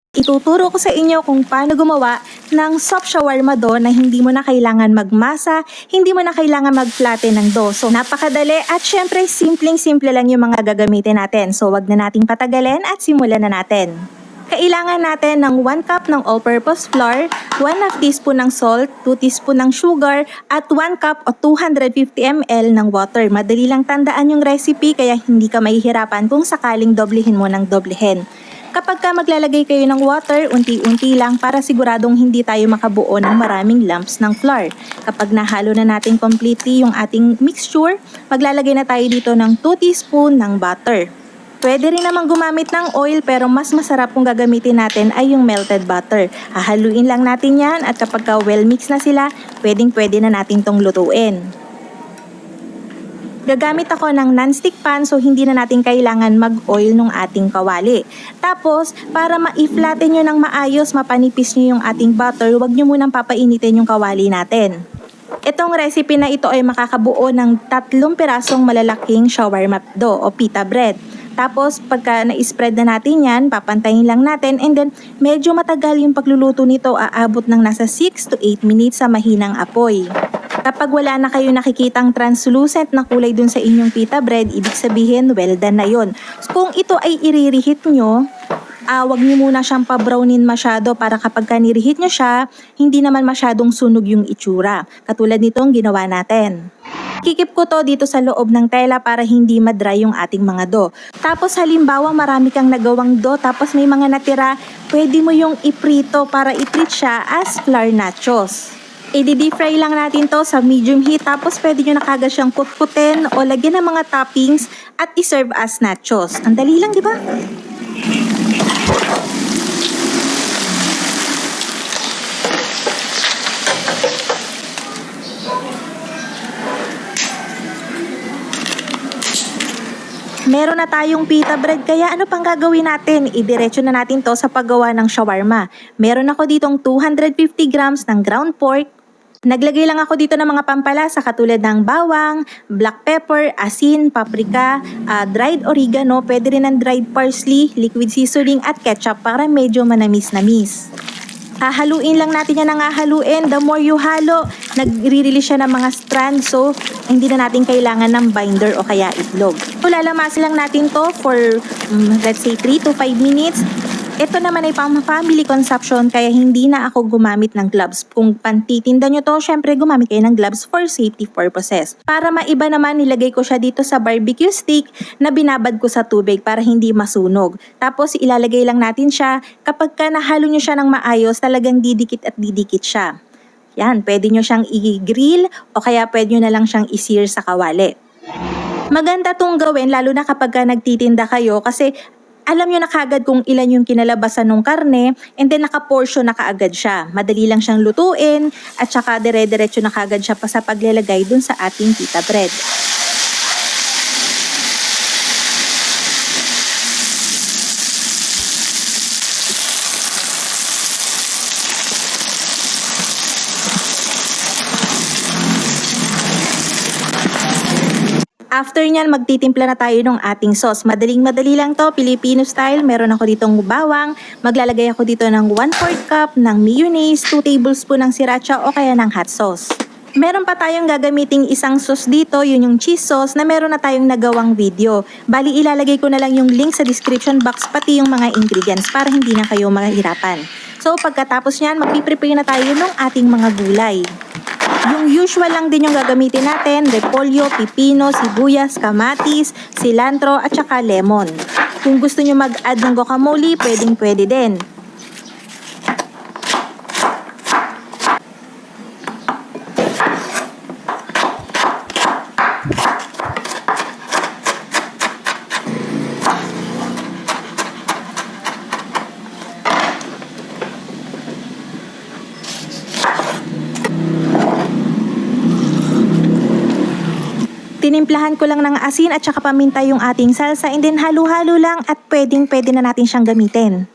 Ituturo ko sa inyo kung paano gumawa ng soft shawarma dough na hindi mo na kailangan magmasa, hindi mo na kailangan mag-flatten ng dough. So napakadali at syempre simpleng-simple lang yung mga gagamitin natin. So wag na nating patagalin at simulan na natin. Kailangan natin ng 1 cup ng all-purpose flour, 1/2 teaspoon ng salt, 2 teaspoon ng sugar, at 1 cup o 250 ml ng water. Madali lang tandaan yung recipe kaya hindi ka mahihirapan kung sakaling doblehin mo ng doblehin. Kapag ka maglalagay kayo ng water, unti-unti lang para siguradong hindi tayo makabuo ng maraming lumps ng flour. Kapag nahalo na natin completely yung ating mixture, maglalagay na tayo dito ng 2 teaspoon ng butter. Pwede rin namang gumamit ng oil pero mas masarap kung gagamitin natin ay yung melted butter. Hahaluin lang natin yan at kapag well mix na sila, pwede na natin tong lutuin. Gagamit ako ng non-stick pan so hindi na natin kailangan mag-oil ng ating kawali. Tapos, para ma-flatten nyo ng maayos, mapanipis nyo yung ating butter, huwag nyo munang papainitin yung kawali natin. Itong recipe na ito ay makakabuo ng 3 pirasong malalaking shawarma dough o pita bread. Tapos pagka na-spread na natin yan, papantayin lang natin and then medyo matagal yung pagluluto nito, aabot ng nasa 6 to 8 minutes sa mahinang apoy. Kapag wala na kayo nakikitang translucent na kulay dun sa inyong pita bread, ibig sabihin well done na yun. So, kung ito ay i-reheat nyo, wag nyo muna siyang pa-brownin masyado para kapag nirehit nyo siya, hindi naman masyadong sunog yung itsura. Katulad nitong ginawa natin. Kikip ko to dito sa loob ng tela para hindi ma-dry yung ating mga dough. Tapos halimbawa marami kang nagawang dough tapos may mga natira, pwede mo yung iprito para i-treat siya as flour nachos. I-deep fry lang natin to sa medium heat tapos pwede nyo na kagad siyang kutkutin o lagyan ng mga toppings at i-serve as nachos. Ang dali lang, di ba? Meron na tayong pita bread kaya ano pang gagawin natin? Idiretso na natin to sa paggawa ng shawarma. Meron ako ditong 250 grams ng ground pork. Naglagay lang ako dito ng mga pampalasa katulad ng bawang, black pepper, asin, paprika, dried oregano, pwede rin ng dried parsley, liquid seasoning at ketchup para medyo manamis-namis. Hahaluin lang natin yan ng hahaluin. The more you halo, nagre-release siya ng mga strands so hindi na natin kailangan ng binder o kaya itlog. So lalamasin lang natin to for let's say 3 to 5 minutes. Ito naman ay pang family consumption kaya hindi na ako gumamit ng gloves. Kung pantitinda nyo to, syempre gumamit kayo ng gloves for safety purposes. Para maiba naman, nilagay ko siya dito sa barbecue stick na binabad ko sa tubig para hindi masunog. Tapos ilalagay lang natin siya. Kapag nahalo nyo siya ng maayos, talagang didikit at didikit siya. Yan, pwede nyo siyang i-grill o kaya pwede nyo na lang siyang i-sear sa kawali. Maganda tong gawin lalo na kapag nagtitinda kayo kasi alam nyo na kagad kung ilan yung kinalabasan ng karne and then naka-portion na kaagad siya. Madali lang siyang lutuin at saka dire-diretso na kaagad siya pa sa paglalagay dun sa ating pita bread. After nyan, magtitimpla na tayo ng ating sauce. Madaling-madali lang to, Filipino style. Meron ako ditong bawang. Maglalagay ako dito ng 1/4 cup ng mayonnaise, 2 tablespoon ng sriracha o kaya ng hot sauce. Meron pa tayong gagamiting isang sauce dito, yun yung cheese sauce na meron na tayong nagawang video. Bali, ilalagay ko na lang yung link sa description box pati yung mga ingredients para hindi na kayo mahirapan. So, pagkatapos nyan, magpiprepare na tayo ng ating mga gulay. Yung usual lang din yung gagamitin natin, repolyo, pipino, sibuyas, kamatis, cilantro at saka lemon. Kung gusto nyo mag-add ng guacamole, pwede din. Tinimplahan ko lang ng asin at saka paminta yung ating salsa and then halo-halo lang at pwede na natin siyang gamitin.